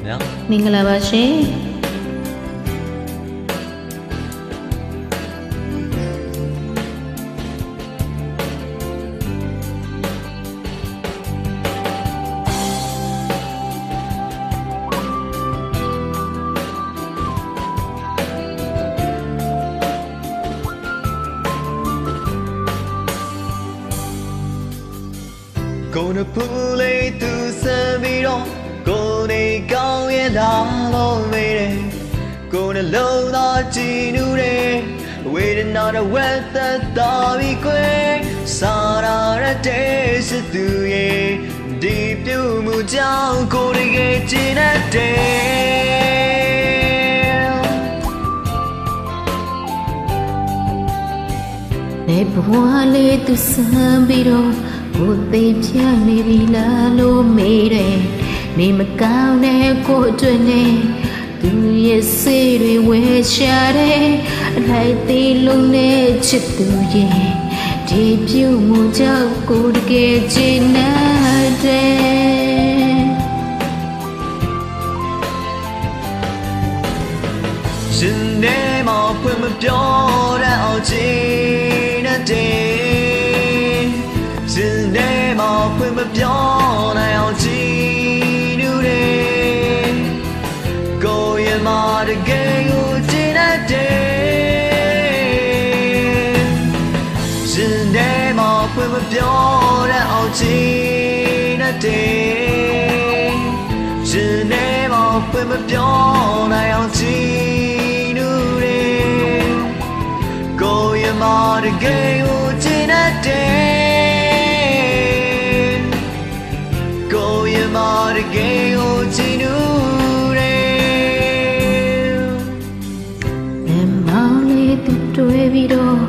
ဗျာမင်္ဂလာပါရှင်ကိုနပူလေးသူစံပြီးတော့ကိုနေကောင်းရင်သာလို့မေးတယ်ကိုနှလုံးသားကြည်နူးတယ်ဝေဒနာနဲ့ဝက်သက်တော်ပြီးကွယ်စားရတဲ့စစ်သူရဲ့ဒီပြုမှုကြောင့်ကိုတကယ်ကျဉ်းတဲ့နေဘဝလေးသူစံပြီးတော့ကိုသေးပြနေပြီလားလို့မေးတယ်နေမကောင်းတဲ့ကိုအတွက်နဲ့သူရဲ့စိတ်တွေဝဲရှာတယ်အလိုက်သေးလုံးနဲ့ချစ်သူရဲ့ဒီပြုမှုကြောင့်ကိုတကယ်ကျဉ်းတဲ့ရှင်နေမဖွင့်မပြောတဲ့အောင်ချင်တဲ့ရှင်နေမဖွင့်မပြောတဲ့အောင်ချင်နူးတယ်ကိုရဲ့မတကယ်ကိုကျင်တဲ့ရှင်နေမဖွင့်မပြောတဲ့အောင်ချင်တဲ့ရှင်နေမဖွင့်မပြောတဲ့အောင်ချင်နူးတယ်ကိုရဲ့မတကယ်ကိုကျင်တဲ့ကိုရဲ့မတကယ်ကိုကျင်နူးတယ်နေမောင်လေးသူတွေ့ပြီးတော့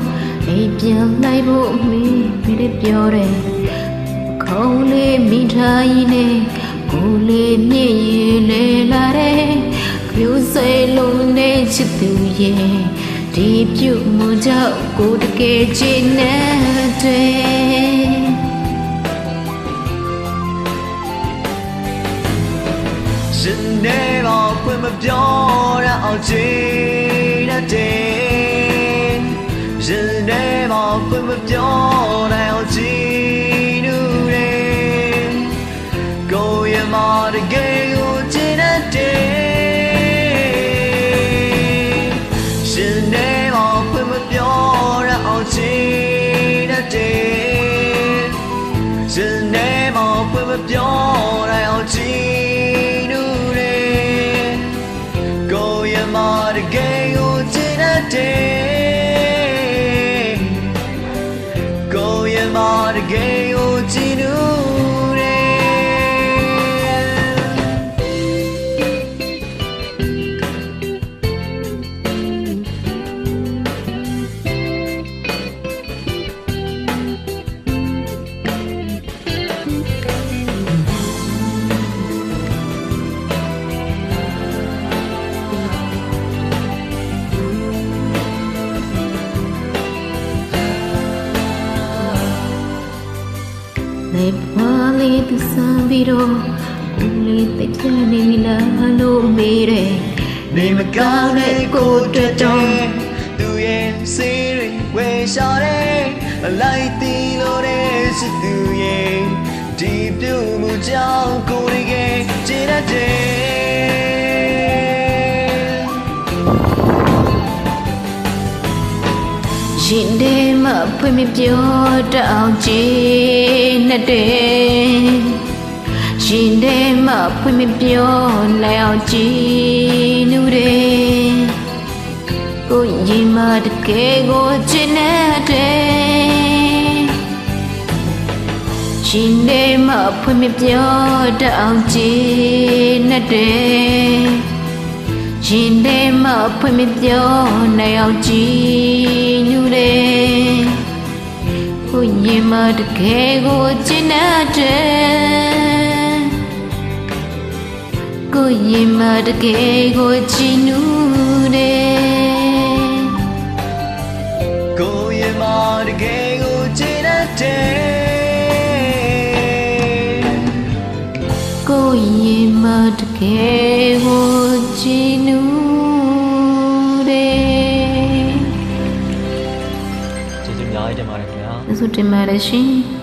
အိမ်ပြန်လိုက်ဖို့မေးပြီးပြောတယ်ခေါင်းလေးမိထားရင်းနဲ့ကိုလေးမြင့်ရည်လေလာတယ်ကျိုးစိတ်လုံးနဲ့ချစ်သူရဲ့ဒီပြုမှုကြောင့်ကိုတကယ်ချစ်နေတဲ့ရှင်နေမဖွင့်မပြောတဲ့အောင်ချင်တဲ့ရှင်နေမဖွင့်မပြောတဲ့အောင်ချင်နူးတယ်ကိုရဲ့မတကယ်ကိုကျင်တဲ့ရှင်နေမဖွင့်မပြောတဲ့အောင်ချင်တဲ့ရှင်နေမဖွင့်မပြောတဲ့အောင်ချင်နူးတယ်ကိုရဲ့မတကယ်ကိုကျင်တဲ့ကိုရဲ့မတကယ်ကိုကျင်နူးတယ်နေပါလေသူစံပြီးတော့ကိုလေးတိတ်ချနေပြီလားလို့မေးတယ်နေမကောင်းတဲ့ကိုအတွက်တော့သူရဲ့စေးတွေဝေရှာတယ်အလိုက်တီလို့တဲ့စစ်သူရဲ့ဒီပြုမှုကြောင့်ကိုယ်တကယ်ကျင်တဲ့ရှင်တဲမှာဖွင့်မပြောတအောင်ချင်တဲ့ရှင်တဲမှာဖွင့်မပြောလိုက်အောင်ချင်နူးတယ်ကိုရင်မတကယ်ကိုချင်တဲ့ရှင်တဲမှာဖွင့်မပြောတအောင်ချင်တဲ့ရှင်တဲမှာဖွင့်မပြောနိုင်အောင်ကြည်နူးတယ်ကိုရင်မတကယ်ကိုကျင်တဲ့ကိုရင်မတကယ်ကိုကျင်နူးတယ်ကိုရဲ့မတကယ်ကိုကျင်တဲ့ ကိုရင်မတကယ်ကိုချီနူးတယ် ကျေးဇူးအများကြီးတင်ပါတယ်ခင်ဗျာ ကျေးဇူးတင်ပါတယ်ရှင်